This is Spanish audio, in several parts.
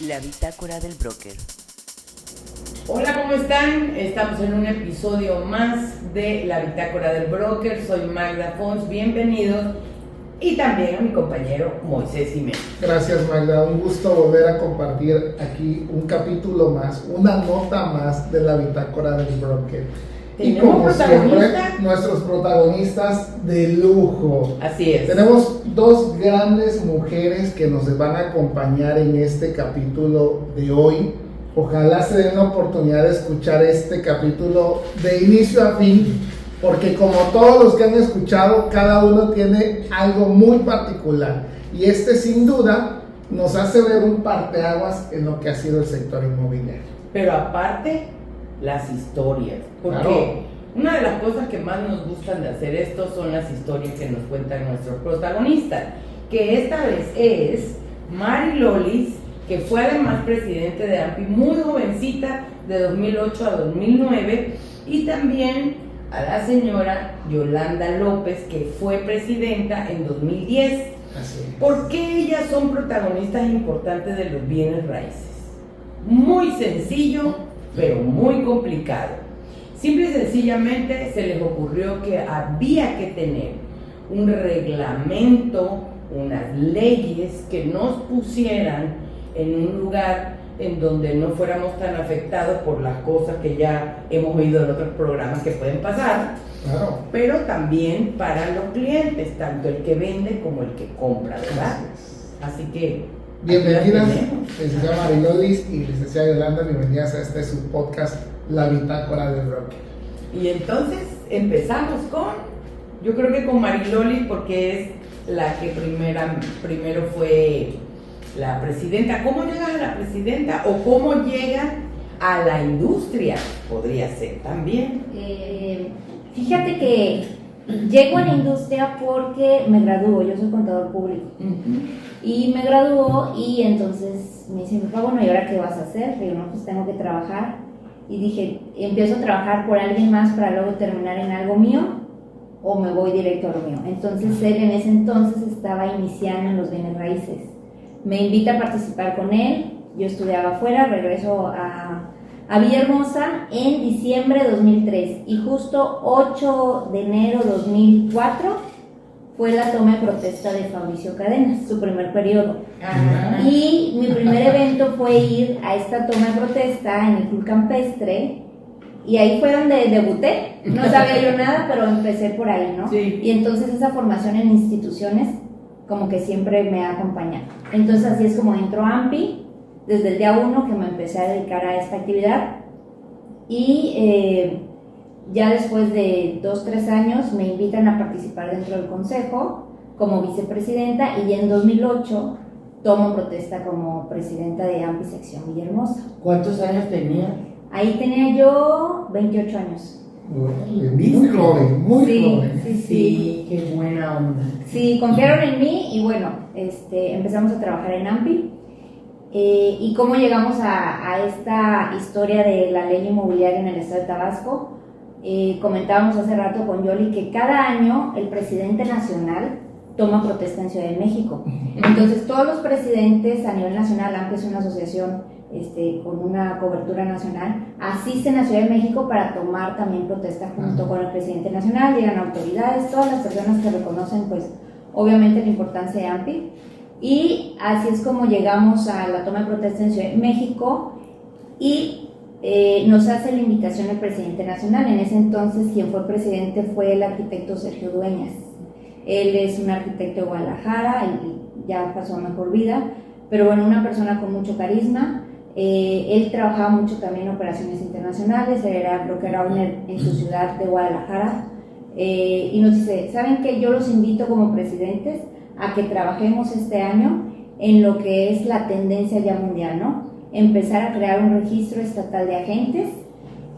La bitácora del broker. Hola, ¿cómo están? Estamos en un episodio más de La bitácora del broker. Soy Magda Fons, bienvenidos. Y también a mi compañero Moisés Jiménez. Gracias, Magda, un gusto volver a compartir aquí un capítulo más, una nota más de La bitácora del broker. Y como siempre, nuestros protagonistas de lujo. Así es. Tenemos dos grandes mujeres que nos van a acompañar en este capítulo de hoy. Ojalá se den la oportunidad de escuchar este capítulo de inicio a fin, porque como todos los que han escuchado, cada uno tiene algo muy particular. Y este sin duda nos hace ver un parteaguas en lo que ha sido el sector inmobiliario. Pero aparte, las historias, porque claro, una de las cosas que más nos gustan de hacer esto son las historias que nos cuentan nuestros protagonistas, que esta vez es Mari Lolis, que fue además presidente de AMPI, muy jovencita, de 2008 a 2009, y también a la señora Yolanda López, que fue presidenta en 2010. Así es. ¿Por qué ellas son protagonistas importantes de los bienes raíces? Muy sencillo, pero muy complicado. Simple y sencillamente se les ocurrió que había que tener un reglamento, unas leyes que nos pusieran en un lugar en donde no fuéramos tan afectados por las cosas que ya hemos oído en otros programas que pueden pasar, claro, pero también para los clientes, tanto el que vende como el que compra, ¿verdad? Así que bienvenidas, licenciada Mari Lolis y licenciada Yolanda, bienvenidas a este su podcast, La bitácora del broker. Y entonces empezamos yo creo que con Mari Lolis, porque es la que primero fue la presidenta. ¿Cómo llegas a la presidenta o cómo llegas a la industria? Podría ser también. Fíjate que llego a la industria porque me graduó, yo soy contador público. Y me graduó y entonces me dice mi papá, bueno, ¿y ahora qué vas a hacer? Y yo, no, pues tengo que trabajar. Y dije, empiezo a trabajar por alguien más para luego terminar en algo mío o me voy directo a lo mío. Entonces él en ese entonces estaba iniciando en los bienes raíces. Me invita a participar con él, yo estudiaba afuera, regreso a Villahermosa en diciembre de 2003 y justo 8 de enero de 2004 fue la toma de protesta de Fabricio Cadenas, su primer periodo. Ajá. Y mi primer evento fue ir a esta toma de protesta en el Club Campestre y ahí fue donde debuté. No sabía yo nada, pero empecé por ahí, ¿no? Sí. Y entonces esa formación en instituciones como que siempre me ha acompañado. Entonces así es como entro a AMPI, desde el día 1 que me empecé a dedicar a esta actividad y ya después de 2-3 años me invitan a participar dentro del consejo como vicepresidenta y en 2008 tomo protesta como presidenta de AMPI sección Villahermosa. ¿Cuántos años tenías? Ahí tenía yo 28 años. Muy joven, muy joven. Sí, qué buena onda. Sí, confiaron en mí y bueno, empezamos a trabajar en AMPI. ¿Y cómo llegamos a esta historia de la ley inmobiliaria en el estado de Tabasco? Comentábamos hace rato con Yoli que cada año el presidente nacional toma protesta en Ciudad de México. Entonces todos los presidentes a nivel nacional, aunque es una asociación con una cobertura nacional, asisten a Ciudad de México para tomar también protesta junto con el presidente nacional. Llegan autoridades, todas las personas que reconocen pues obviamente la importancia de AMPI. Y así es como llegamos a la toma de protesta en Ciudad de México y nos hace la invitación el presidente nacional. En ese entonces quien fue presidente fue el arquitecto Sergio Dueñas. Él es un arquitecto de Guadalajara y ya pasó a mejor vida, pero bueno, una persona con mucho carisma. Él trabajaba mucho también en operaciones internacionales, era broker owner en su ciudad de Guadalajara y nos dice, ¿saben qué? Yo los invito como presidentes a que trabajemos este año en lo que es la tendencia ya mundial, ¿no? Empezar a crear un registro estatal de agentes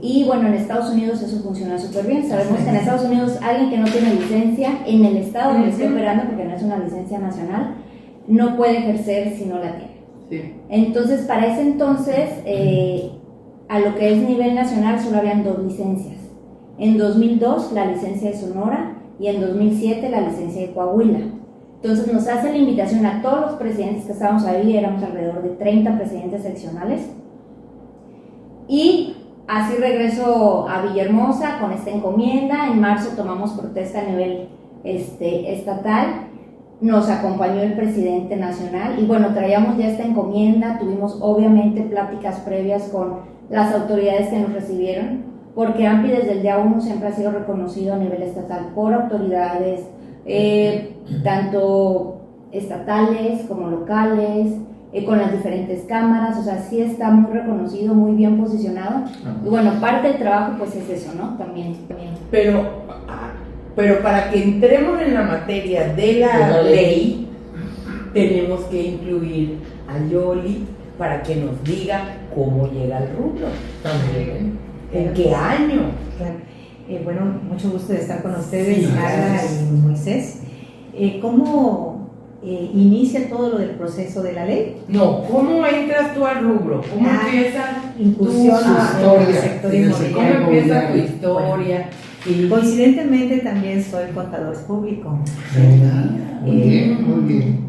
y bueno, en Estados Unidos eso funciona súper bien. Sabemos que en Estados Unidos alguien que no tiene licencia en el estado donde esté operando, porque no es una licencia nacional, no puede ejercer si no la tiene. Sí. Entonces, para ese entonces, a lo que es nivel nacional solo habían 2 licencias. En 2002 la licencia de Sonora y en 2007 la licencia de Coahuila. Entonces nos hace la invitación a todos los presidentes que estábamos ahí, éramos alrededor de 30 presidentes seccionales, y así regreso a Villahermosa con esta encomienda. En marzo tomamos protesta a nivel estatal, nos acompañó el presidente nacional y bueno, traíamos ya esta encomienda, tuvimos obviamente pláticas previas con las autoridades que nos recibieron, porque AMPI desde el día 1 siempre ha sido reconocido a nivel estatal por autoridades, tanto estatales como locales, con las diferentes cámaras, o sea, sí está muy reconocido, muy bien posicionado. Y bueno, parte del trabajo pues es eso, ¿no? También. Pero para que entremos en la materia de la ley, tenemos que incluir a Yoli para que nos diga cómo llega al rubro. También. ¿En qué año? Claro. Bueno, mucho gusto de estar con ustedes, Sí, Agla gracias. y Moisés. ¿Cómo inicia todo lo del proceso de la ley? No, ¿cómo entras tú al rubro? ¿Cómo empieza Incursión tu en el historia, sector en el ¿Cómo sector inmobiliario. empieza tu inmobiliario. historia? Sí. Coincidentemente también soy contador público. Muy bien, muy bien.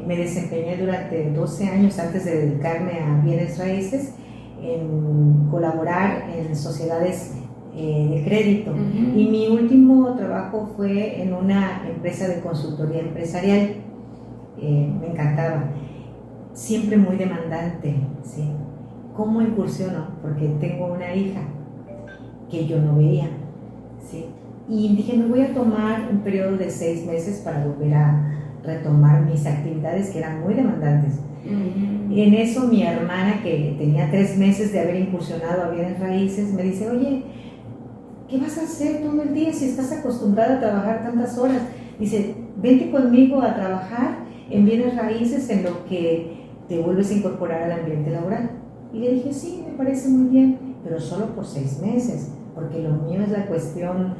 Me desempeñé durante 12 años antes de dedicarme a bienes raíces en colaborar en sociedades de crédito. Ujú. Y mi último trabajo fue en una empresa de consultoría empresarial. Me encantaba, siempre muy demandante, ¿sí? ¿Cómo incursiono? Porque tengo una hija que yo no veía, ¿sí? Y dije, me voy a tomar un periodo de 6 meses para volver a retomar mis actividades que eran muy demandantes. Ujú. En eso mi hermana, que tenía 3 meses de haber incursionado a bienes raíces, me dice, oye, ¿qué vas a hacer todo el día si estás acostumbrada a trabajar tantas horas? Dice, vente conmigo a trabajar en bienes raíces en lo que te vuelves a incorporar al ambiente laboral. Y le dije, sí, me parece muy bien, pero solo por 6 meses, porque lo mío es la cuestión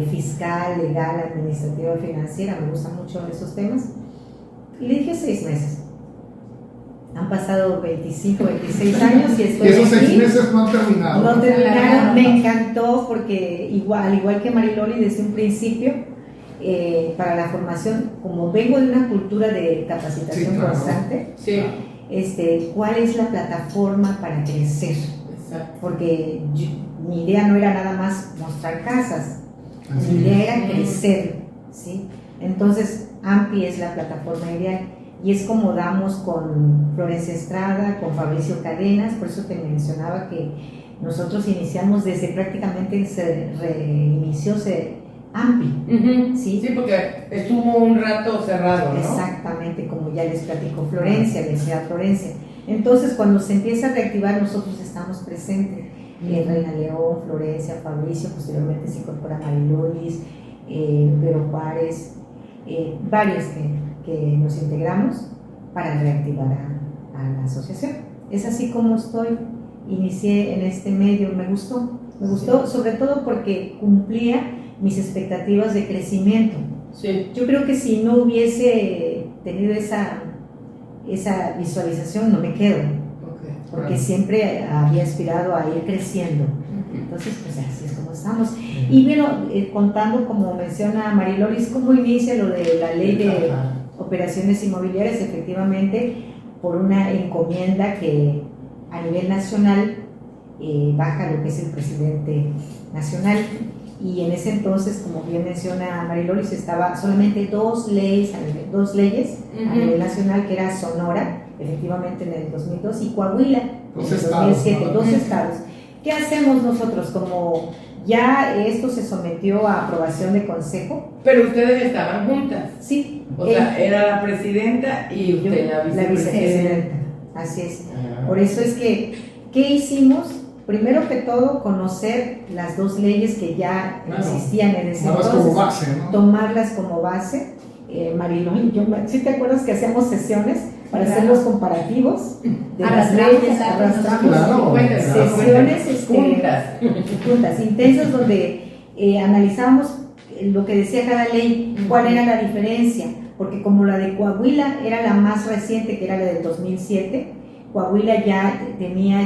fiscal, legal, administrativa, financiera, me gustan mucho esos temas. Y le dije 6 meses. Han pasado 25, 26 años y estoy Y esos 6 aquí. meses no han terminado. No terminaron, no. me encantó porque igual que Mariloli desde un principio, para la formación, como vengo de una cultura de capacitación Sí, claro. constante, Sí, ¿cuál es la plataforma para crecer? exacto. Porque mi idea no era nada más mostrar casas, Así mi es. idea era crecer, ¿sí? Entonces, AMPI es la plataforma ideal. Y es como damos con Florencia Estrada, con Fabricio Cadenas, por eso te mencionaba que nosotros iniciamos desde prácticamente se reinició AMPI. Ujú. Sí. Sí, porque estuvo un rato cerrado, ¿no? Exactamente, como ya les platicó Florencia, les decía Florencia. Entonces, cuando se empieza a reactivar, nosotros estamos presentes. Reina León, Florencia, Fabricio, posteriormente se incorpora Marilolis, Vero Juárez, varios que nos integramos para reactivar a la asociación. Es así como inicié en este medio, me gustó sobre todo porque cumplía mis expectativas de crecimiento. Sí. Yo creo que si no hubiese tenido esa visualización no me quedo, porque siempre había aspirado a ir creciendo. Entonces, pues así es como estamos. Y bueno, contando, como menciona Marilolis, cómo inicia lo de la ley de operaciones inmobiliarias, efectivamente, por una encomienda que a nivel nacional baja lo que es el presidente nacional. Y en ese entonces, como bien menciona Marilolis, estaba solamente dos leyes a nivel nacional, que era Sonora, efectivamente en el 2002, y Coahuila en el 2007, dos estados. ¿Qué hacemos nosotros? Como ya esto se sometió a aprobación de consejo. Pero ustedes estaban juntas. Sí. O sea, era la presidenta y yo, usted la vicepresidenta. vicepresidenta. Así es. Por eso es que, ¿qué hicimos? Primero que todo, conocer las dos leyes que ya existían en ese entonces. Como base, ¿no? Tomarlas como base. Marilón, ¿sí te acuerdas que hacíamos sesiones para hacer los comparativos de las leyes? Arrastramos sesiones juntas, intensas, donde analizábamos lo que decía cada ley, cuál era la diferencia, porque como la de Coahuila era la más reciente, que era la del 2007, Coahuila ya tenía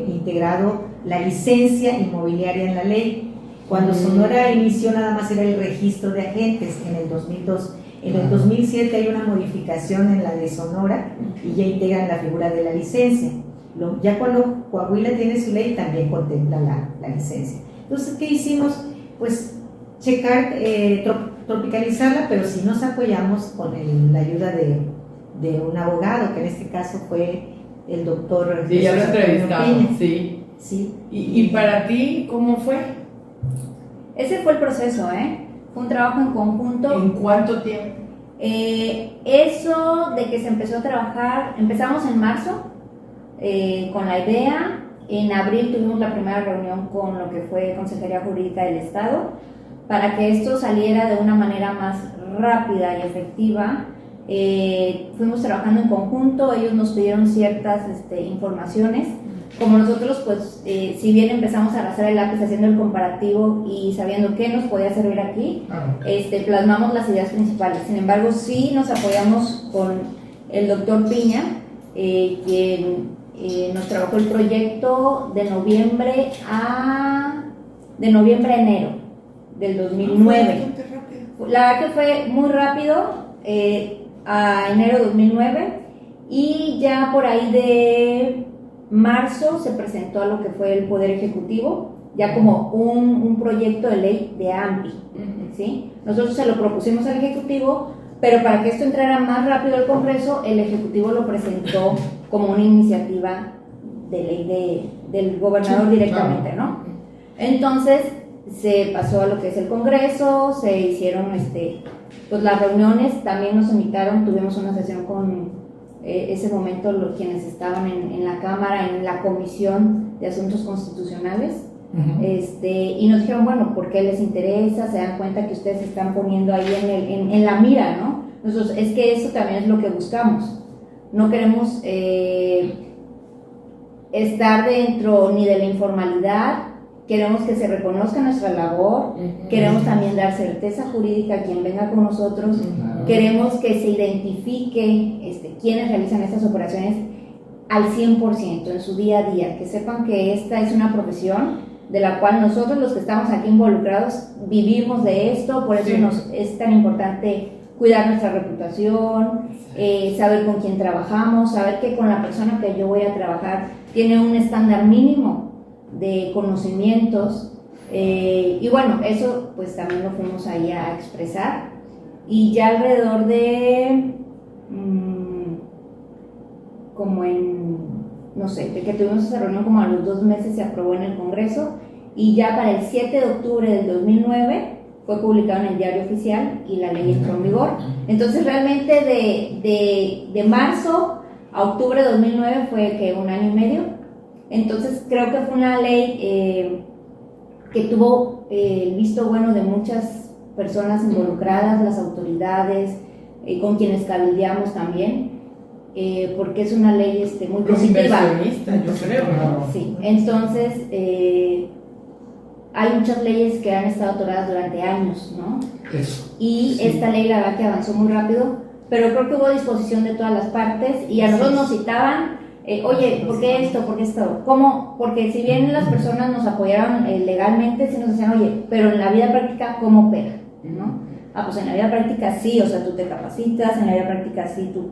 integrado la licencia inmobiliaria en la ley. Cuando Sonora inició, nada más era el registro de agentes en el 2002. En el 2007 hay una modificación en la de Sonora y ya integran la figura de la licencia. Ya cuando Coahuila tiene su ley también contempla la licencia. Entonces, ¿qué hicimos? Pues checar, tropicalizarla, pero sí nos apoyamos con la ayuda de un abogado, que en este caso fue el doctor. Sí, ya lo entrevistamos, sí. Sí. ¿Y para ti cómo fue? Ese fue el proceso, fue un trabajo en conjunto. ¿En cuánto tiempo? Eso de que se empezó a trabajar, empezamos en marzo con la idea. En abril tuvimos la primera reunión con lo que fue Consejería Jurídica del Estado para que esto saliera de una manera más rápida y efectiva. Fuimos trabajando en conjunto, ellos nos pidieron ciertas informaciones. Como nosotros, pues, si bien empezamos a arrastrar el lápiz haciendo el comparativo y sabiendo qué nos podía servir aquí, plasmamos las ideas principales. Sin embargo, sí nos apoyamos con el doctor Piña, quien nos trabajó el proyecto de noviembre a enero del 2009. La verdad que fue muy rápido, a enero de 2009, y ya por ahí de marzo se presentó a lo que fue el Poder Ejecutivo, ya como un proyecto de ley de AMPI, ¿sí? Nosotros se lo propusimos al Ejecutivo, pero para que esto entrara más rápido al Congreso, el Ejecutivo lo presentó como una iniciativa de ley del gobernador directamente, ¿no? Entonces se pasó a lo que es el Congreso, se hicieron pues las reuniones, también nos invitaron, tuvimos una sesión con ese momento quienes estaban en la Cámara, en la Comisión de Asuntos Constitucionales, y nos dijeron, bueno, ¿por qué les interesa? Se dan cuenta que ustedes se están poniendo ahí en la mira, ¿no? Nosotros, es que eso también es lo que buscamos. No queremos estar dentro ni de la informalidad, queremos que se reconozca nuestra labor, queremos también dar certeza jurídica a quien venga con nosotros, queremos que se identifique quienes realizan estas operaciones al 100% en su día a día, que sepan que esta es una profesión de la cual nosotros los que estamos aquí involucrados vivimos de esto, por eso nos es tan importante cuidar nuestra reputación, saber con quién trabajamos, saber que con la persona que yo voy a trabajar tiene un estándar mínimo de conocimientos, y bueno, eso pues también lo fuimos ahí a expresar, y ya alrededor de como no sé, de que tuvimos esa reunión como a los 2 meses se aprobó en el Congreso, y ya para el 7 de octubre del 2009 fue publicado en el Diario Oficial y la ley entró en vigor. Entonces realmente de marzo a octubre de 2009 fue que 1 año y medio. Entonces creo que fue una ley que tuvo el visto bueno de muchas personas involucradas, las autoridades, con quienes cabildeamos también, porque es una ley muy los positiva. Inversionistas, yo creo, ¿no? Sí, entonces hay muchas leyes que han estado atoradas durante años, ¿no? Eso. Y esta ley la verdad que avanzó muy rápido, pero creo que hubo disposición de todas las partes y a nosotros nos citaban, oye, ¿por qué esto? ¿Por qué esto? ¿Cómo? Porque si bien las personas nos apoyaron legalmente, sí nos decían, oye, pero en la vida práctica, ¿cómo pega? ¿No? Pues en la vida práctica sí, o sea, tú te capacitas, en la vida práctica sí, tú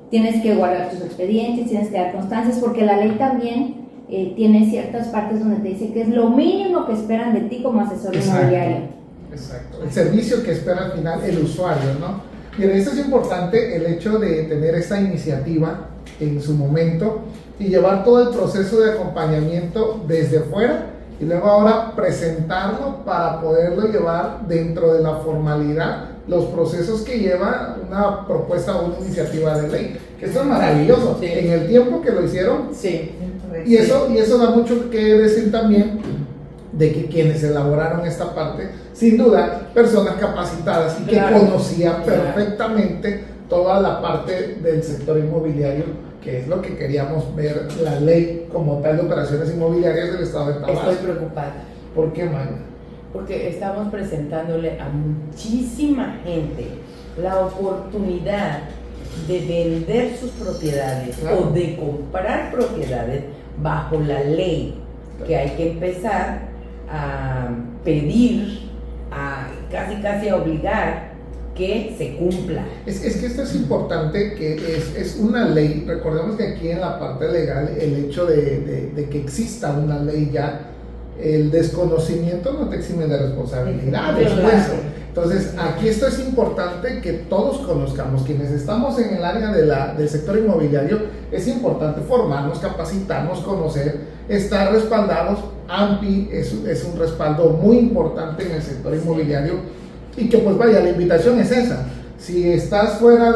tienes que guardar tus expedientes, tienes que dar constancias, porque la ley también tiene ciertas partes donde te dice que es lo mínimo que esperan de ti como asesor inmobiliario. Exacto, el servicio que espera al final el usuario, ¿no? Y en esto es importante el hecho de tener esta iniciativa en su momento y llevar todo el proceso de acompañamiento desde fuera y luego ahora presentarlo para poderlo llevar dentro de la formalidad, los procesos que lleva una propuesta o una iniciativa de ley, que esto es maravilloso, Sí. en el tiempo que lo hicieron, Sí. y eso da mucho que decir también de que quienes elaboraron esta parte, sin duda, personas capacitadas y que conocían perfectamente toda la parte del sector inmobiliario, que es lo que queríamos ver, la ley como tal de operaciones inmobiliarias del estado de Tabasco. Estoy preocupada. ¿Por qué, Magda? Porque estamos presentándole a muchísima gente la oportunidad de vender sus propiedades o de comprar propiedades bajo la ley, que hay que empezar a pedir, a casi a obligar que se cumpla. Es que esto es importante, que es una ley. Recordemos que aquí en la parte legal, el hecho de que exista una ley ya, el desconocimiento no te exime de responsabilidades. Entonces, aquí esto es importante que todos conozcamos, quienes estamos en el área del sector inmobiliario, es importante formarnos, capacitarnos, conocer, estar respaldados. AMPI es un respaldo muy importante en el sector inmobiliario, y que pues vaya, la invitación es esa. Si estás fuera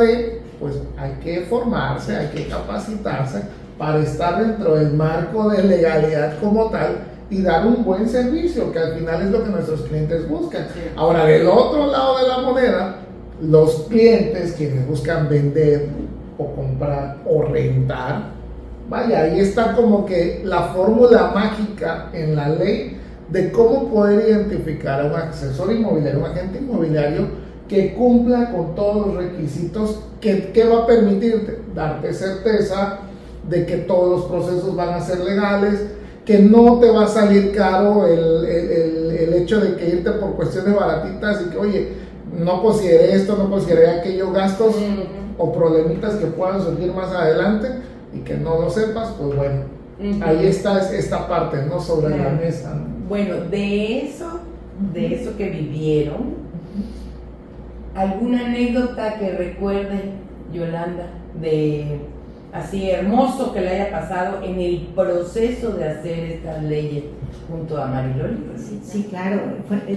pues hay que formarse, hay que capacitarse para estar dentro del marco de legalidad como tal y dar un buen servicio, que al final es lo que nuestros clientes buscan. Ahora, del otro lado de la moneda, los clientes, quienes buscan vender o comprar o rentar, vaya, ahí está como que la fórmula mágica en la ley de cómo poder identificar a un asesor inmobiliario, un agente inmobiliario que cumpla con todos los requisitos que va a permitirte darte certeza de que todos los procesos van a ser legales, que no te va a salir caro el hecho de que irte por cuestiones baratitas y que, oye, no consideré esto, no consideré aquellos gastos o problemitas que puedan surgir más adelante y que no lo sepas. Pues bueno, ahí está esta parte, ¿no? Sobre la mesa, ¿no? Bueno, de eso que vivieron, ¿alguna anécdota que recuerde, Yolanda, de así hermoso que le haya pasado en el proceso de hacer estas leyes junto a Mariloli? Sí, claro,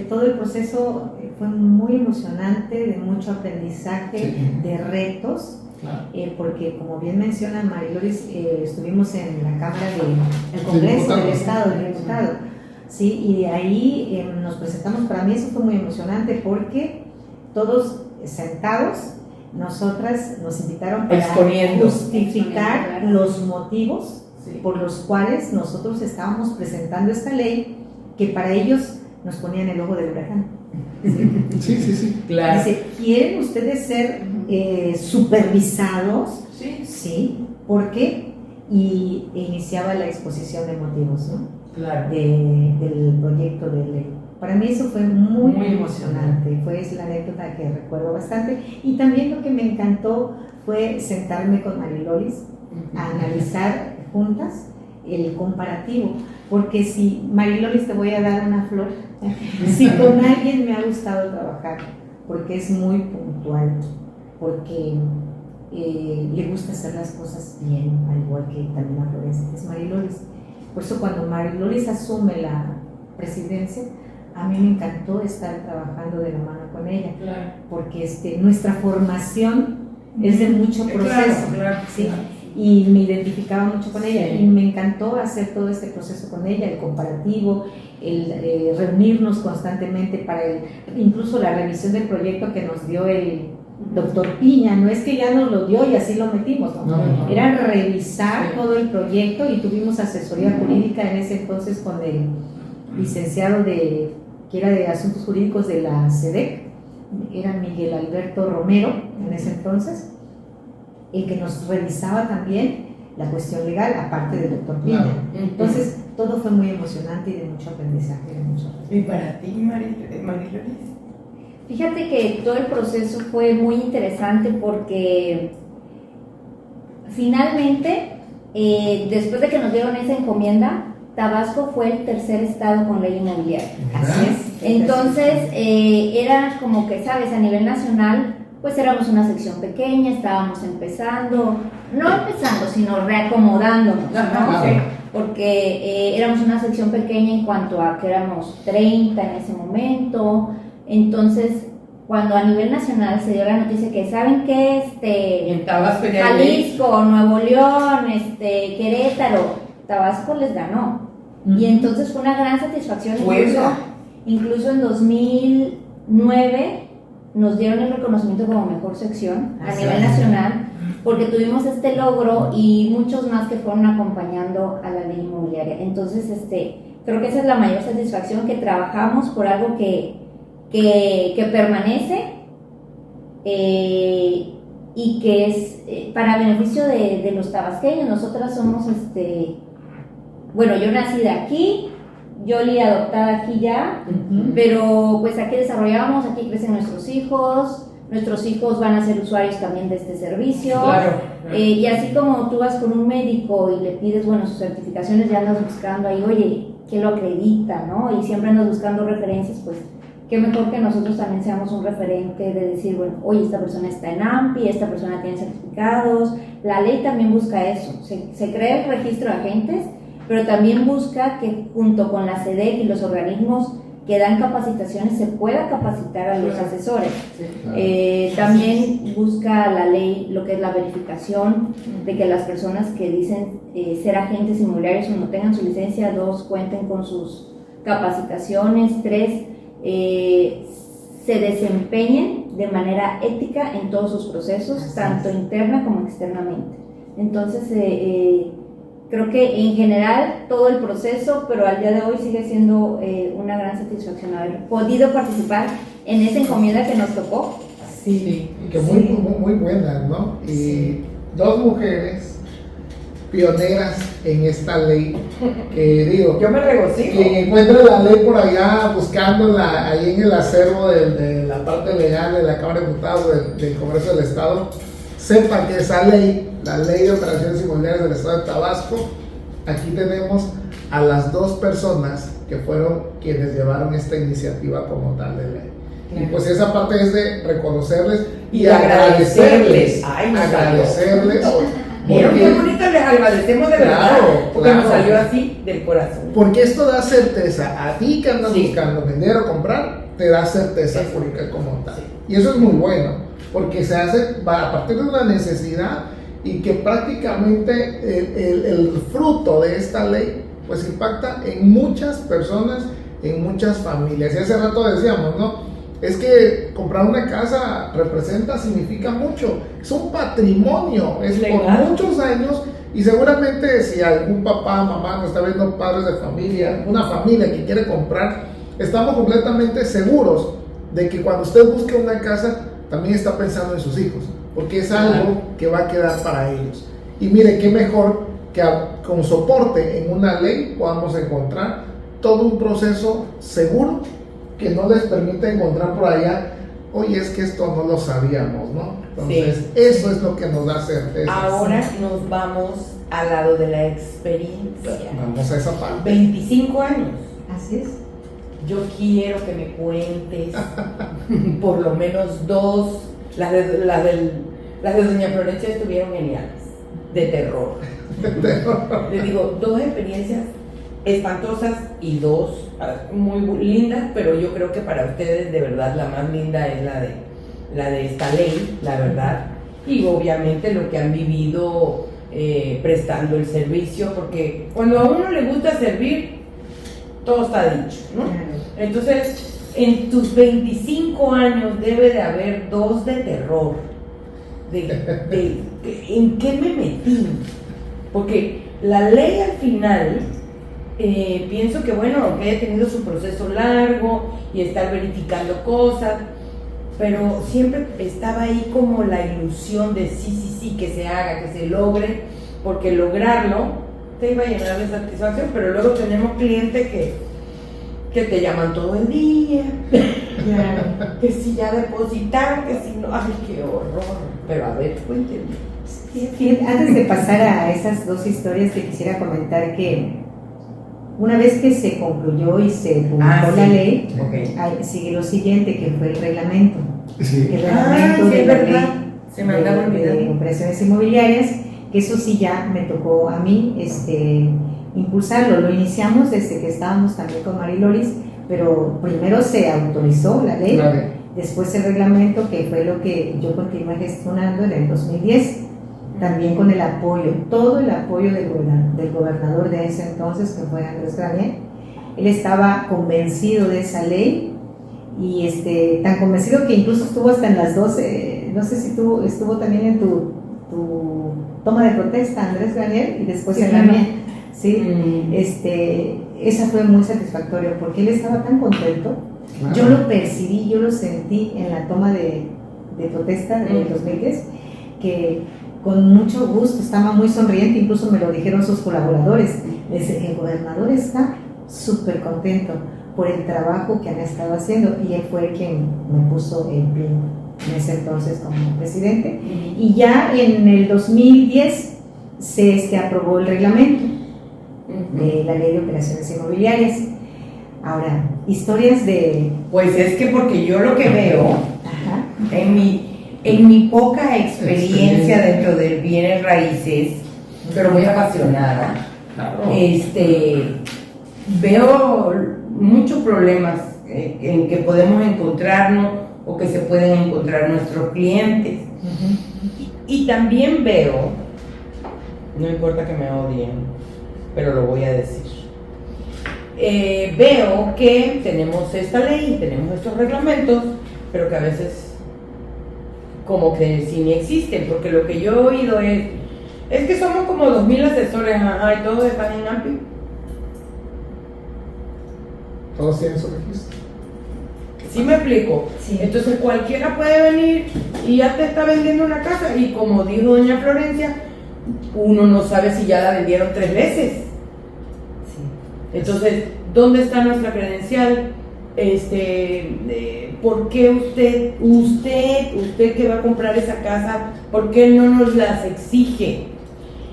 todo el proceso fue muy emocionante, de mucho aprendizaje, de retos. Claro. Porque como bien menciona Mariloris, estuvimos en la Cámara del Congreso del Estado, del Diputado, ¿sí? Y de ahí nos presentamos. Para mí eso fue muy emocionante porque todos sentados, nosotras nos invitaron para justificar los motivos por los cuales nosotros estábamos presentando esta ley, que para ellos nos ponían el ojo del huracán. Sí, claro. Dice, ¿quieren ustedes ser supervisados? Sí. ¿Por qué? Y iniciaba la exposición de motivos, ¿no? Claro. Del proyecto de ley. Para mí eso fue muy emocionante, fue la anécdota que recuerdo bastante. Y también lo que me encantó fue sentarme con Marilolis a analizar juntas el comparativo, porque si, Marilolis, te voy a dar una flor, si con alguien me ha gustado trabajar, porque es muy puntual, porque le gusta hacer las cosas bien, al igual que también a Flores, es Marilolis. Por eso cuando Marilolis asume la presidencia, a mí me encantó estar trabajando de la mano con ella, porque nuestra formación es de mucho proceso, ¿sí? Y me identificaba mucho con ella, y me encantó hacer todo este proceso con ella, el comparativo, el reunirnos constantemente para incluso la revisión del proyecto que nos dio el doctor Piña. No es que ya nos lo dio y así lo metimos, no. Era revisar todo el proyecto, y tuvimos asesoría jurídica en ese entonces con el licenciado que era de Asuntos Jurídicos de la SEDEC, era Miguel Alberto Romero en ese entonces, el que nos revisaba también la cuestión legal, aparte del doctor Piña. Entonces, todo fue muy emocionante y de mucho aprendizaje. ¿Y para ti, Mariloris? Fíjate que todo el proceso fue muy interesante porque finalmente, después de que nos dieron esa encomienda, Tabasco fue el tercer estado con ley inmobiliaria. Así es. Entonces, era como que, ¿sabes? A nivel nacional, pues éramos una sección pequeña, estábamos empezando, sino reacomodándonos, ¿no? Claro. Porque éramos una sección pequeña en cuanto a que éramos 30 en ese momento. Entonces, cuando a nivel nacional se dio la noticia que, ¿saben qué? En Tabasco ya Jalisco, Nuevo León, Querétaro, Tabasco les ganó. Y entonces fue una gran satisfacción. Incluso en 2009 nos dieron el reconocimiento como mejor sección a nivel nacional, porque tuvimos este logro y muchos más que fueron acompañando a la ley inmobiliaria. Entonces, creo que esa es la mayor satisfacción, que trabajamos por algo que permanece y que es para beneficio de los tabasqueños. Nosotras somos, bueno, yo nací de aquí, Yoli adoptada aquí ya, pero pues aquí desarrollamos, aquí crecen nuestros hijos, nuestros hijos van a ser usuarios también de este servicio. Claro. Y así como tú vas con un médico y le pides, bueno, sus certificaciones, ya andas buscando ahí, oye, ¿qué lo acredita, no? Y siempre andas buscando referencias, pues qué mejor que nosotros también seamos un referente de decir, bueno, oye, esta persona está en AMPI, esta persona tiene certificados. La ley también busca eso, se crea el registro de agentes, pero también busca que junto con la SEDEC y los organismos que dan capacitaciones se pueda capacitar a los asesores. También busca la ley lo que es la verificación de que las personas que dicen ser agentes inmobiliarios, uno, tengan su licencia, 2, cuenten con sus capacitaciones, 3, se desempeñen de manera ética en todos sus procesos, tanto interna como externamente. Entonces, creo que en general todo el proceso, pero al día de hoy sigue siendo una gran satisfacción haber podido participar en esa encomienda que nos tocó. Sí, y que muy buenas, ¿no? Y 2 mujeres pioneras en esta ley, que digo, Yo me regocijo. quien encuentre la ley por allá, buscándola ahí en el acervo de la parte legal de la Cámara de Diputados del Congreso del Estado, sepa que esa ley, la Ley de Operaciones Inmobiliarias del Estado de Tabasco, aquí tenemos a las 2 personas que fueron quienes llevaron esta iniciativa como tal de ley. Y pues esa parte es de reconocerles y agradecerles. Ay, me agradecerles. ¿Vieron qué bonito? Les agradecemos de verdad, porque claro. nos salió así del corazón. Porque esto da certeza. A ti que andas Sí. buscando vender o comprar, te da certeza jurídica como tal. Y eso es muy bueno, porque se hace a partir de una necesidad y que prácticamente el fruto de esta ley pues impacta en muchas personas, en muchas familias. Y hace rato decíamos, ¿no? Es que comprar una casa significa mucho, es un patrimonio, es por legal. muchos años. Y seguramente si algún papá, mamá nos está viendo, padres de familia, una familia que quiere comprar, estamos completamente seguros de que cuando usted busque una casa también está pensando en sus hijos, porque es algo que va a quedar para ellos. Y mire, qué mejor que con soporte en una ley podamos encontrar todo un proceso seguro que no les permite encontrar por allá, oye, es que esto no lo sabíamos, ¿no? Entonces, Sí. eso es lo que nos da certeza. Ahora nos vamos al lado de la experiencia. Vamos a esa parte. 25 años. Así es. Yo quiero que me cuentes por lo menos 2. Las de Doña Florencia estuvieron geniales, de terror. Le digo, 2 experiencias espantosas y 2 muy lindas, pero yo creo que para ustedes de verdad la más linda es la de esta ley, la verdad, y obviamente lo que han vivido prestando el servicio, porque cuando a uno le gusta servir, todo está dicho, ¿no? Entonces, en tus 25 años debe de haber 2 de terror. ¿En qué me metí? Porque la ley al final, pienso que bueno, aunque haya tenido su proceso largo y estar verificando cosas, pero siempre estaba ahí como la ilusión de sí, que se haga, que se logre, porque lograrlo te iba a llenar de satisfacción, pero luego tenemos clientes que te llaman todo el día, que si ya depositaron, que si no, ay, qué horror. Pero a ver, cuéntenme. Sí, antes de pasar a esas 2 historias, te quisiera comentar que una vez que se concluyó y se publicó la ley, sigue lo siguiente, que fue el reglamento. Sí. El reglamento sí, de es la verdad. ley Se me andaba de olvidando. operaciones inmobiliarias, que eso sí ya me tocó a mí impulsarlo. Lo iniciamos desde que estábamos también con Mariloris, pero primero se autorizó la ley, después el reglamento, que fue lo que yo continué gestionando en el 2010, también con el apoyo, todo el apoyo del gobernador de ese entonces, que fue Andrés Granier. Él estaba convencido de esa ley, y tan convencido que incluso estuvo hasta en las 12, no sé si estuvo también en tu toma de protesta, Andrés Granier, y después en la mía. Sí, esa fue muy satisfactoria porque él estaba tan contento. Yo lo percibí, yo lo sentí en la toma de protesta del 2010, que con mucho gusto estaba muy sonriente, incluso me lo dijeron sus colaboradores. El gobernador está súper contento por el trabajo que han estado haciendo, y él fue quien me puso el pin en ese entonces como presidente, y ya en el 2010 se aprobó el reglamento de la Ley de Operaciones Inmobiliarias. Ahora, historias de... Pues es que porque yo lo que veo, Ajá. en mi poca experiencia dentro del bienes raíces, pero muy apasionada, veo muchos problemas en que podemos encontrarnos o que se pueden encontrar nuestros clientes. Y también veo, no importa que me odien, pero lo voy a decir, veo que tenemos esta ley, tenemos estos reglamentos, pero que a veces como que sí ni existen, porque lo que yo he oído es que somos como 2.000 asesores, y todos están en AMPI. Todos tienen su registro. ¿Sí me explico? Sí. Entonces cualquiera puede venir y ya te está vendiendo una casa, y como dijo doña Florencia, uno no sabe si ya la vendieron 3 veces. Sí. Entonces, ¿dónde está nuestra credencial? ¿Por qué usted que va a comprar esa casa, por qué no nos las exige?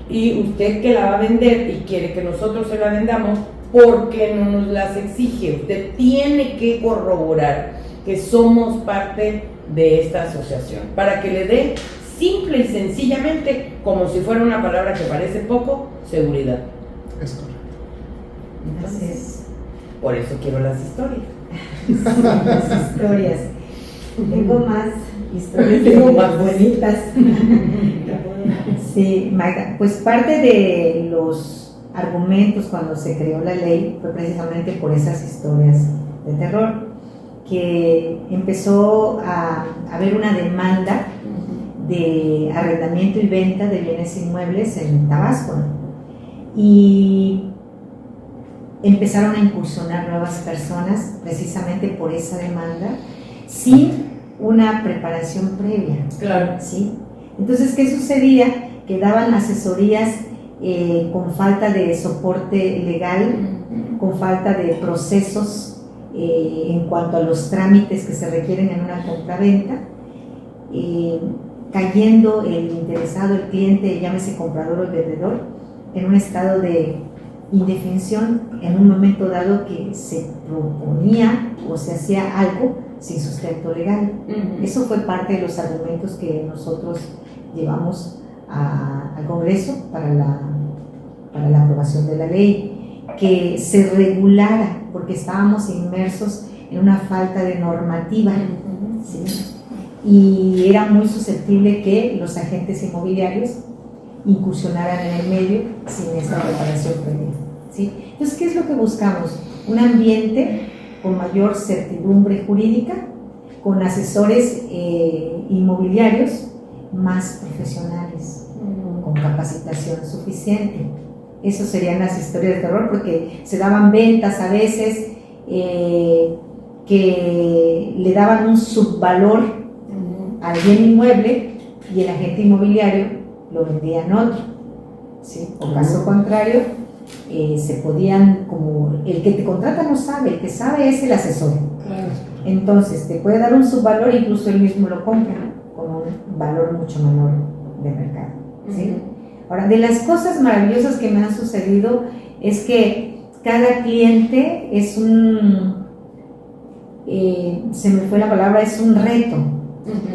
Y usted que la va a vender y quiere que nosotros se la vendamos, ¿por qué no nos las exige? Usted tiene que corroborar que somos parte de esta asociación, para que le dé simple y sencillamente, como si fuera una palabra que parece poco, seguridad. Es correcto. Así es. Por eso quiero las historias. Las historias. Tengo más historias Tengo de más bonitas. Sí, Magda, pues parte de los argumentos cuando se creó la ley fue precisamente por esas historias de terror, que empezó a haber una demanda de arrendamiento y venta de bienes inmuebles en Tabasco, ¿no? Y empezaron a incursionar nuevas personas precisamente por esa demanda, sin una preparación previa. Claro. ¿Sí? Entonces, ¿qué sucedía? Que daban asesorías con falta de soporte legal, con falta de procesos en cuanto a los trámites que se requieren en una compraventa, cayendo el interesado, el cliente, llámese comprador o vendedor, en un estado de indefensión en un momento dado que se proponía o se hacía algo sin sustento legal. Eso fue parte de los argumentos que nosotros llevamos al Congreso para la aprobación de la ley, que se regulara, porque estábamos inmersos en una falta de normativa, ¿sí? Y era muy susceptible que los agentes inmobiliarios incursionaran en el medio sin esa preparación previa, ¿sí? Entonces, ¿qué es lo que buscamos? Un ambiente con mayor certidumbre jurídica, con asesores inmobiliarios más profesionales, con capacitación suficiente. Esas serían las historias de terror, porque se daban ventas a veces que le daban un subvalor al bien inmueble y el agente inmobiliario lo vendía en otro, ¿sí? O caso contrario, se podían, como el que te contrata no sabe, el que sabe es el asesor. Claro. Entonces te puede dar un subvalor, incluso él mismo lo compra, ¿no? Con un valor mucho menor de mercado, ¿sí? Ahora, de las cosas maravillosas que me han sucedido es que cada cliente es se me fue la palabra, es un reto,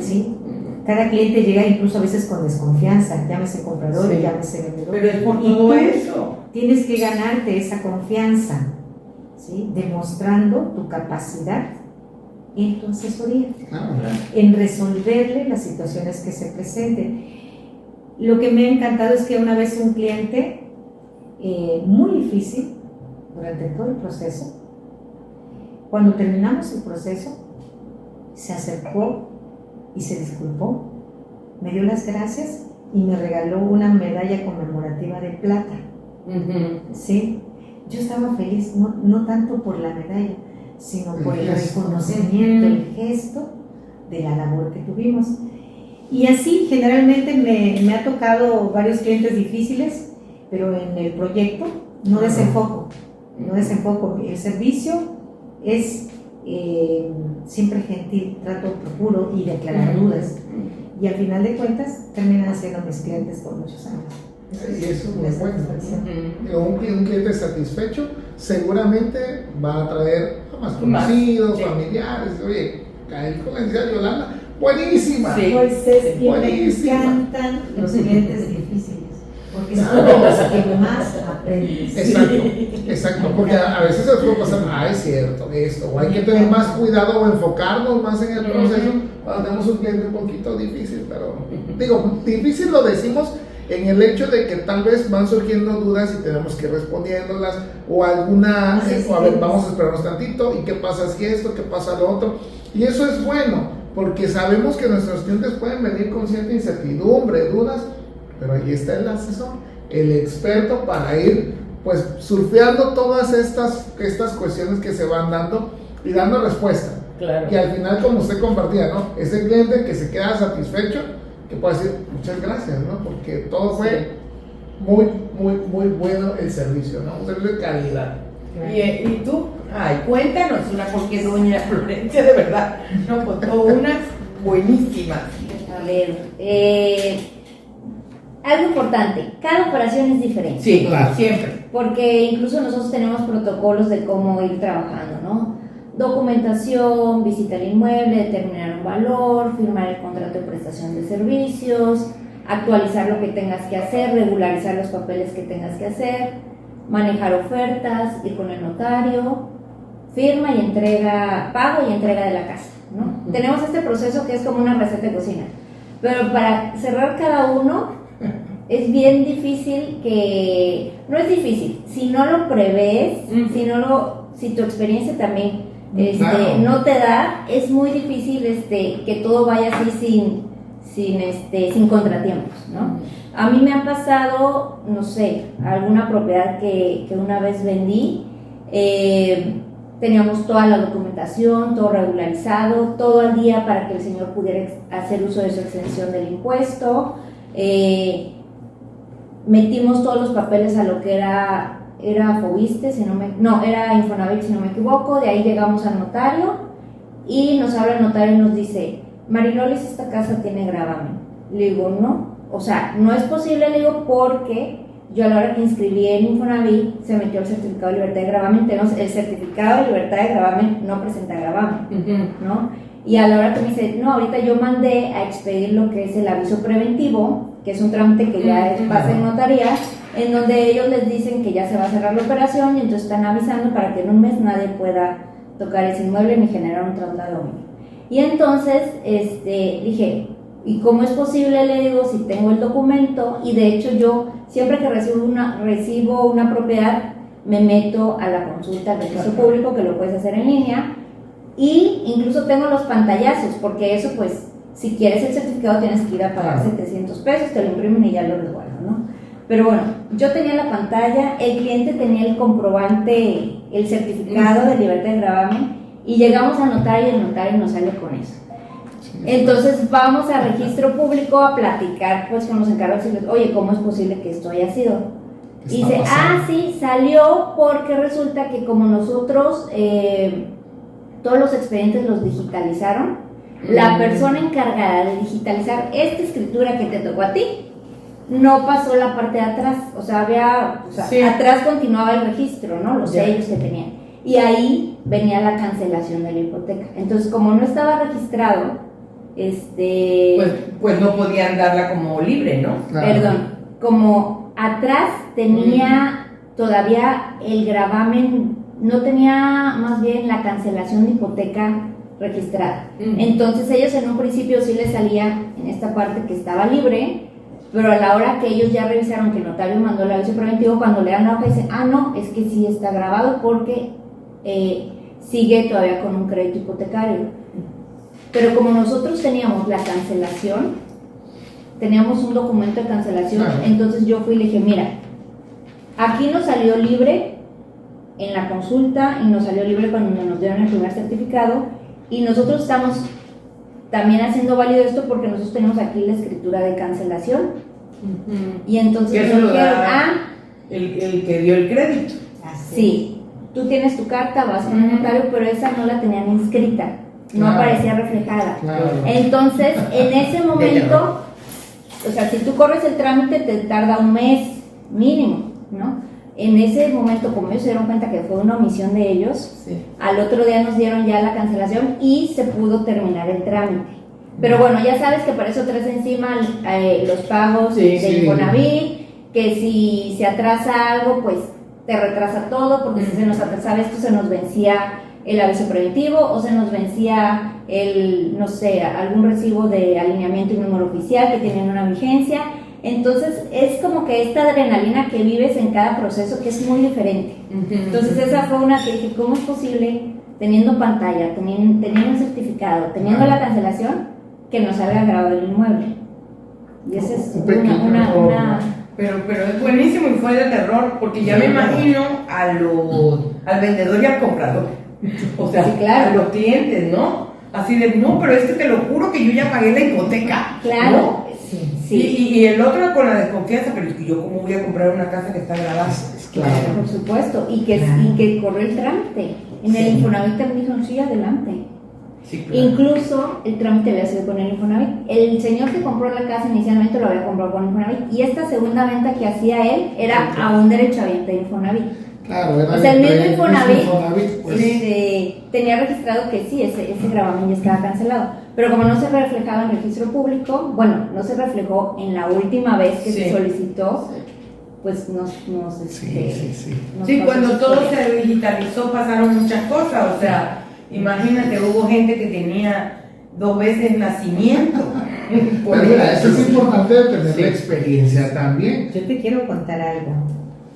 ¿sí? Cada cliente llega incluso a veces con desconfianza, llámese comprador, Sí. Llámese vendedor. Pero es por Y todo tú eso. tienes que ganarte esa confianza, ¿sí? Demostrando tu capacidad en tu asesoría, en resolverle las situaciones que se presenten. Lo que me ha encantado es que una vez un cliente muy difícil durante todo el proceso, cuando terminamos el proceso, se acercó y se disculpó, me dio las gracias y me regaló una medalla conmemorativa de plata. ¿Sí? Yo estaba feliz, no tanto por la medalla, sino por el reconocimiento, el gesto de la labor que tuvimos. Y así generalmente me ha tocado varios clientes difíciles, pero en el proyecto no desenfoco. El servicio es siempre gentil, trato, procuro y de aclarar dudas. Y al final de cuentas terminan siendo mis clientes por muchos años. Y eso es muy La bueno. satisfacción. Un cliente satisfecho seguramente va a traer a más conocidos, sí. familiares. Oye, caí con la licenciada Yolanda, buenísima. Sí. Pues es que me Buenísima. encantan los clientes difíciles, porque son de los que más aprendes. Exacto, porque a veces se puede pasar, es cierto, esto, o hay que tener más cuidado o enfocarnos más en el proceso cuando tenemos un cliente un poquito difícil, pero digo, difícil lo decimos en el hecho de que tal vez van surgiendo dudas y tenemos que ir respondiéndolas, o alguna, o a ver, vamos a esperarnos tantito, y qué pasa si esto, qué pasa lo otro, y eso es bueno, porque sabemos que nuestros clientes pueden venir con cierta incertidumbre, dudas, pero ahí está el asesor, el experto para ir pues surfeando todas estas cuestiones que se van dando y dando respuesta. Claro. Y al final, como usted compartía, ¿no? Ese cliente que se queda satisfecho, que puede decir muchas gracias, ¿no? Porque todo fue muy, muy, muy bueno el servicio, ¿no? Un servicio de calidad. ¿Y tú? Ay, cuéntanos una, porque doña Florencia, de verdad, nos contó unas buenísimas. A ver, algo importante, cada operación es diferente. Sí, Claro. siempre. Porque incluso nosotros tenemos protocolos de cómo ir trabajando, ¿no? Documentación, visita al inmueble, determinar un valor, firmar el contrato de prestación de servicios, actualizar lo que tengas que hacer, regularizar los papeles que tengas que hacer, manejar ofertas, ir con el notario, firma y entrega, pago y entrega de la casa, ¿no? Tenemos este proceso que es como una receta de cocina, pero para cerrar cada uno es bien difícil no es difícil, si no lo prevés, si tu experiencia también Claro. no te da, es muy difícil que todo vaya así sin contratiempos, ¿no? A mí me ha pasado, no sé, alguna propiedad que una vez vendí, teníamos toda la documentación, todo regularizado, todo al día para que el señor pudiera hacer uso de su exención del impuesto. Metimos todos los papeles a lo que era Fobiste, era Infonavit, si no me equivoco. De ahí llegamos al notario y nos habla el notario y nos dice: Marilolis, esta casa tiene gravamen. Le digo, no, o sea, no es posible, le digo, porque yo a la hora que inscribí en Infonavit se metió el certificado de libertad de gravamen. Tenemos el certificado de libertad de gravamen, no presenta gravamen, ¿no? Y a la hora que me dice, no, ahorita yo mandé a expedir lo que es el aviso preventivo, que es un trámite que ya pasa en notaría, en donde ellos les dicen que ya se va a cerrar la operación y entonces están avisando para que en un mes nadie pueda tocar ese inmueble ni generar un traslado mínimo. Y entonces dije, ¿y cómo es posible? Le digo, si tengo el documento. Y de hecho yo siempre que recibo una propiedad me meto a la consulta del registro público, que lo puedes hacer en línea, y incluso tengo los pantallazos, porque eso pues si quieres el certificado tienes que ir a pagar 700 pesos, te lo imprimen y ya lo resguardan, ¿no? Pero bueno, yo tenía la pantalla, el cliente tenía el comprobante, el certificado de libertad de gravamen, y llegamos al notario y el notario nos sale con eso. Entonces vamos a registro público a platicar pues con los encargados y decirles, oye, ¿cómo es posible que esto haya sido? Y dice, sí, salió porque resulta que como nosotros todos los expedientes los digitalizaron, la persona encargada de digitalizar esta escritura que te tocó a ti no pasó la parte de atrás, o sea, atrás continuaba el registro, ¿no? Los sellos que tenían, y ahí venía la cancelación de la hipoteca. Entonces, como no estaba registrado, pues no podían darla como libre, ¿no? Perdón, como atrás tenía todavía el gravamen, no tenía más bien la cancelación de hipoteca registrada. Entonces ellos en un principio sí les salía en esta parte que estaba libre, pero a la hora que ellos ya revisaron que el notario mandó el aviso preventivo, cuando le dan la hoja dicen, no, es que sí está grabado porque sigue todavía con un crédito hipotecario. Pero como nosotros teníamos la cancelación, teníamos un documento de cancelación, entonces yo fui y le dije, mira, aquí nos salió libre en la consulta y nos salió libre cuando nos dieron el primer certificado, y nosotros estamos también haciendo válido esto porque nosotros tenemos aquí la escritura de cancelación. Y entonces eso lo da el que dio el crédito. Sí, tú tienes tu carta, vas con el notario, pero esa no la tenían inscrita, no Claro. aparecía reflejada. Claro. Entonces, en ese momento, o sea, si tú corres el trámite te tarda un mes mínimo, ¿no? En ese momento, como ellos se dieron cuenta que fue una omisión de ellos, Sí. al otro día nos dieron ya la cancelación y se pudo terminar el trámite. Pero bueno, ya sabes que para eso traes encima los pagos Sí, de sí. Infonavit, que si se atrasa algo, pues te retrasa todo, porque si se nos atrasaba esto, se nos vencía el aviso preventivo o se nos vencía no sé, algún recibo de alineamiento y número oficial que tienen una vigencia. Entonces es como que esta adrenalina que vives en cada proceso que es muy diferente. Entonces esa fue una que dije, ¿cómo es posible, teniendo pantalla, teniendo el certificado, teniendo la cancelación, que nos salga grabado el inmueble? Y esa es Un pequeño error, Pero es buenísimo y fue de terror, porque ya me imagino al vendedor y al comprador. O sea, Sí, claro. a los clientes, ¿no? Así de, no, pero es que te lo juro que yo ya pagué la hipoteca. Claro, ¿no? Sí. sí. Y el otro con la desconfianza, pero es que yo cómo voy a comprar una casa que está grabada. Claro. Por supuesto, y que corrió el trámite. En el Sí. Infonavit también dijeron, sí, adelante. Sí, claro. Incluso el trámite había sido con el Infonavit. El señor que compró la casa inicialmente lo había comprado con Infonavit y esta segunda venta que hacía él era a un derechohabiente de Infonavit. Claro, era O sea, el mismo el Infonavit, pues, tenía registrado que sí, ese gravamen ya estaba cancelado. Pero como no se reflejaba en el registro público, bueno, no se reflejó en la última vez que Sí. se solicitó, pues nos Sí, pasó cuando esa todo historia. se digitalizó pasaron muchas cosas, o sea, imagínate, hubo gente que tenía 2 veces nacimiento. Pero mira, eso es importante de tener Sí. la experiencia también. Yo te quiero contar algo.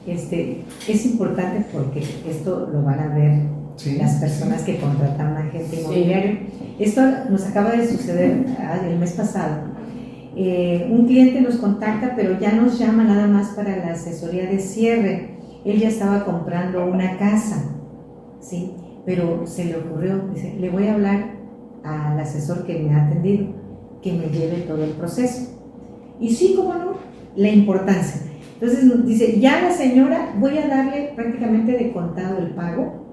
Es importante porque esto lo van a ver Sí. las personas que contratan a un agente inmobiliario. Esto nos acaba de suceder el mes pasado. Un cliente nos contacta, pero ya nos llama nada más para la asesoría de cierre. Él ya estaba comprando una casa, ¿sí? Pero se le ocurrió, dice, le voy a hablar al asesor que me ha atendido, que me lleve todo el proceso. Y sí, cómo no, la importancia. Entonces nos dice, ya la señora, voy a darle prácticamente de contado el pago,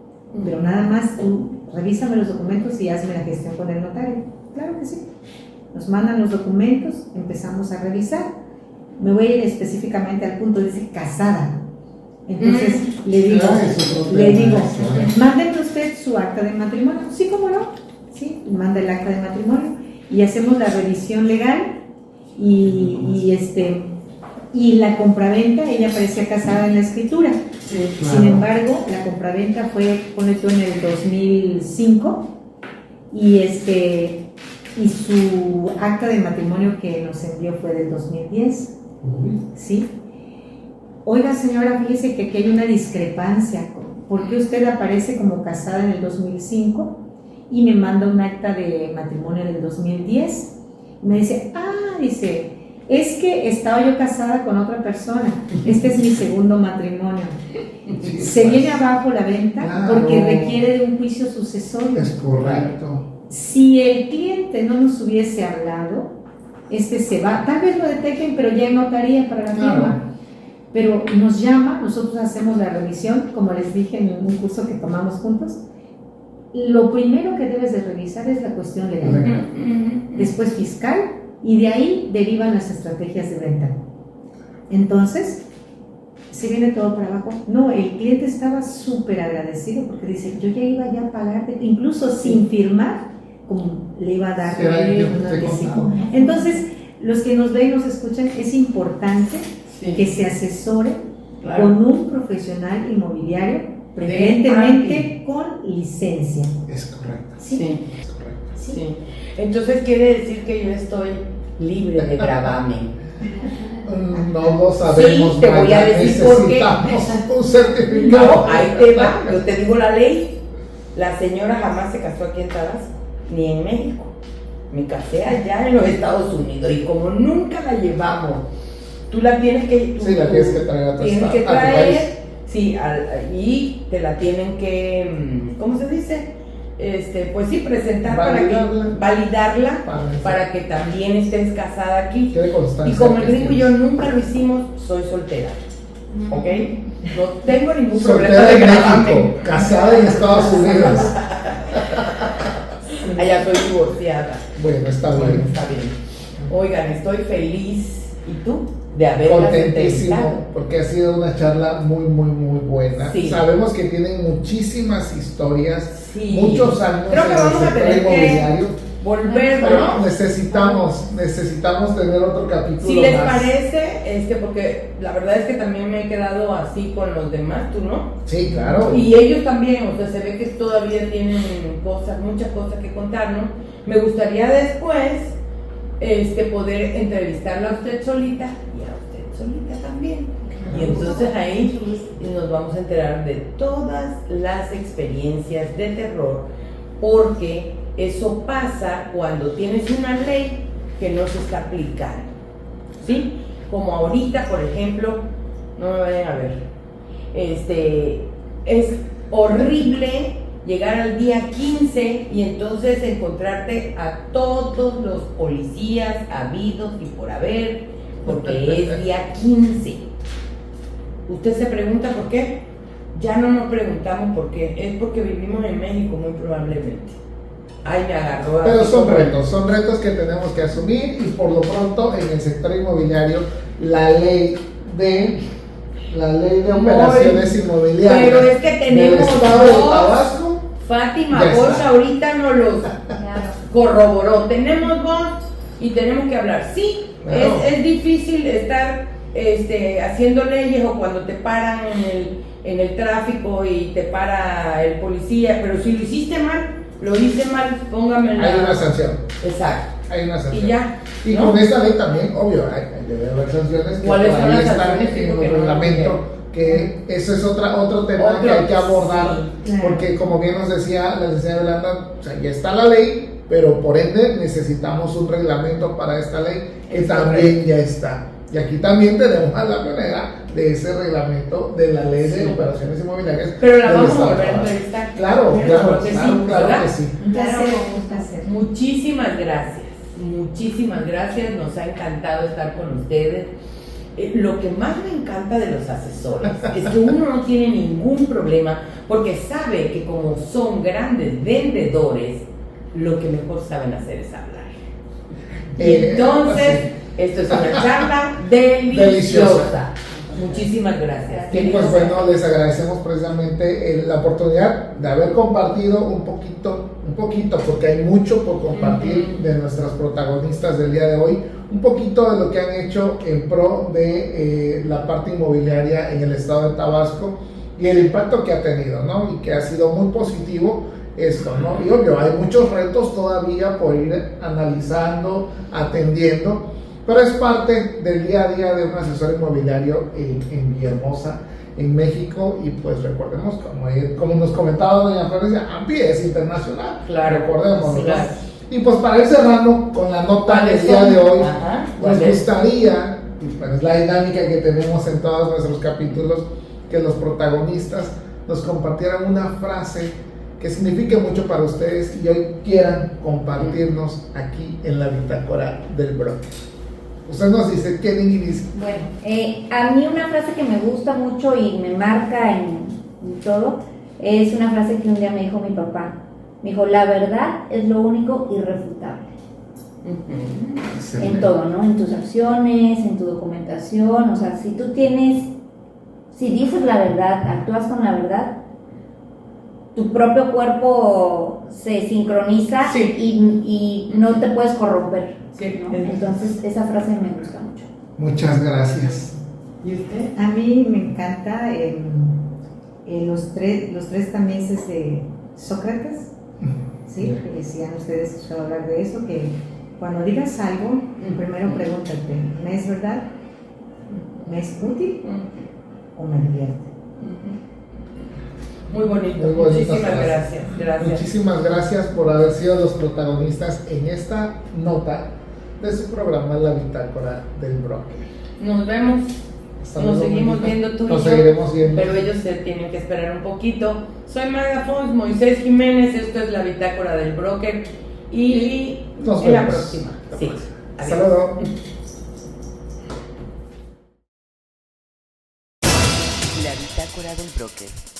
pero nada más tú revísame los documentos y hazme la gestión con el notario. Claro que sí. Nos mandan los documentos, empezamos a revisar. Me voy a ir específicamente al punto, dice casada. Entonces le digo, mándeme usted su acta de matrimonio. Sí, cómo no. Sí, manda el acta de matrimonio y hacemos la revisión legal y la compraventa, ella parecía casada en la escritura. Sí, claro. Sin embargo, la compraventa fue, ponle tú, en el 2005 y su acta de matrimonio que nos envió fue del 2010, Uy. ¿sí? Oiga, señora, fíjese que aquí hay una discrepancia. ¿Por qué usted aparece como casada en el 2005 y me manda un acta de matrimonio del 2010? Me dice, dice, es que estaba yo casada con otra persona, este es mi segundo matrimonio. Se viene abajo la venta Claro. porque requiere de un juicio sucesorio. Es correcto. Si el cliente no nos hubiese hablado, se va, tal vez lo detecten, pero ya en notaría para la Claro. firma. Pero nos llama, nosotros hacemos la revisión, como les dije en un curso que tomamos juntos. Lo primero que debes de revisar es la cuestión legal, después fiscal, y de ahí derivan las estrategias de venta. Entonces, si viene todo para abajo, no, el cliente estaba súper agradecido porque dice, yo ya iba ya a pagarte, incluso sin firmar, como le iba a dar Sí, ahí yo un te anticipo. contaba. Entonces, los que nos ven y nos escuchan, es importante sí. que se asesore Claro. con un profesional inmobiliario, preferentemente con licencia. Es correcto. ¿Sí? Sí. Es correcto. Sí. Entonces quiere decir que yo estoy libre de gravamen. No lo sabemos. Sí, te voy a Maya, decir por qué. necesitamos un certificado. No, ahí te va. Yo te digo la ley. La señora jamás se casó aquí en Tabasco, ni en México. Me casé allá en los Estados Unidos y como nunca la llevamos, tú la tienes que... Sí, la tienes que traer a tu Tienes estado, que a tu país. traer, sí, y te la tienen que, ¿cómo se dice? Pues sí, presentar Validarla. validarla Para- para que también estés casada aquí. Quede constancia Y como que el gringo y yo tienes. nunca lo hicimos, soy soltera. ¿ok? No tengo ningún problema Soltera de en grabarme. México, casada en Estados Unidos. Allá soy divorciada. Bueno, está Bueno, bien. está bien. Oigan, estoy feliz. ¿Y tú? De haberlas Contentísimo, entrevistado. porque ha sido una charla muy, muy, muy buena. Sí. Sabemos que tienen muchísimas historias, Sí. muchos años Creo que en el vamos a sector tener que inmobiliario. volver, Pero ¿no? necesitamos tener otro capítulo Si les más. parece, porque la verdad es que también me he quedado así con los demás, ¿tú no? Sí, claro. Y ellos también, o sea, se ve que todavía tienen cosas, muchas cosas que contarnos. Me gustaría después poder entrevistarla a usted solita y a usted solita también. Y entonces ahí nos vamos a enterar de todas las experiencias de terror, porque eso pasa cuando tienes una ley que no se está aplicando, ¿sí? Como ahorita, por ejemplo, no me vayan a ver, es horrible llegar al día 15 y entonces encontrarte a todos los policías habidos y por haber, porque es día 15. Usted se pregunta por qué. Ya no nos preguntamos por qué. Es porque vivimos en México, muy probablemente. Ay, me agarró. Pero así son como- retos que tenemos que asumir, y por lo pronto en el sector inmobiliario la ley de operaciones inmobiliarias Pero es que del tenemos estado de dos. Tabasco Fátima Ya Bosch está. ahorita nos los Claro. corroboró. Tenemos voz y tenemos que hablar. Sí, Claro. es difícil estar haciendo leyes o cuando te paran en el tráfico y te para el policía, pero si lo hiciste mal, lo hice mal, póngame hay una sanción. Exacto. Hay una sanción. Y ya. Y ¿no? con esta ley también, obvio, debe haber sanciones que ¿Cuáles por son ahí las están sanciones? en Porque el no reglamento, que eso es otro tema que hay que abordar, sí, claro. porque como bien nos decía la licenciada Yolanda, o sea, ya está la ley, pero por ende necesitamos un reglamento para esta ley que Es también correcto. ya está. Y aquí también tenemos a la pionera de ese reglamento de la ley de Sí. operaciones inmobiliarias. Pero la del vamos a Estado volver de a Tabasco. entrevistar. Claro, Claro que sí, claro ¿verdad? que sí. Un Claro, placer, con un placer. Muchísimas gracias, muchísimas gracias, nos ha encantado estar con ustedes. Lo que más me encanta de los asesores es que uno no tiene ningún problema porque sabe que como son grandes vendedores, lo que mejor saben hacer es hablar. Y entonces, esto es una charla deliciosa. Muchísimas gracias. Y pues bueno, les agradecemos precisamente la oportunidad de haber compartido un poquito, porque hay mucho por compartir de nuestras protagonistas del día de hoy, un poquito de lo que han hecho en pro de la parte inmobiliaria en el estado de Tabasco y el impacto que ha tenido, ¿no? Y que ha sido muy positivo esto, ¿no? Y obvio, hay muchos retos todavía por ir analizando, atendiendo, pero es parte del día a día de un asesor inmobiliario en Villahermosa, en México. Y pues recordemos, como nos comentaba doña Florencia, AMPI es internacional, Claro, recordemos, ¿no? claro. Y pues para ir cerrando con la nota del ¿Cuáles día son? de hoy, Ajá, nos ¿cuál es? gustaría, y pues la dinámica que tenemos en todos nuestros capítulos, que los protagonistas nos compartieran una frase que signifique mucho para ustedes y hoy quieran compartirnos aquí en la bitácora del broker. Usted nos dice, ¿quién inicia? Bueno, a mí una frase que me gusta mucho y me marca en todo es una frase que un día me dijo mi papá. Me dijo, la verdad es lo único irrefutable. Ujú. En todo, ¿no? En tus acciones, en tu documentación, o sea, si dices la verdad, actúas con la verdad, tu propio cuerpo se sincroniza Sí. y no te puedes corromper, Sí. ¿no? Entonces esa frase me gusta mucho. Muchas gracias. ¿Y usted? A mí me encanta los tres tamices de Sócrates, ¿sí? Que decían ustedes, escuchado hablar de eso, que cuando digas algo, primero pregúntate, ¿me es verdad? ¿Me es útil o me divierte? Muy bonito. Muy bonitas Muchísimas frases. gracias. Muchísimas gracias por haber sido los protagonistas en esta nota de su programa La Bitácora del Broker. Nos vemos. Hasta Nos luego, seguimos Mónica. viendo tú y Nos yo, seguiremos viendo. pero ellos se tienen que esperar un poquito. Soy Magda Fons, Moisés Jiménez, esto es La Bitácora del Broker y Nos en la vemos. próxima. Sí. Hasta Adiós. luego. Bitácora del Broker.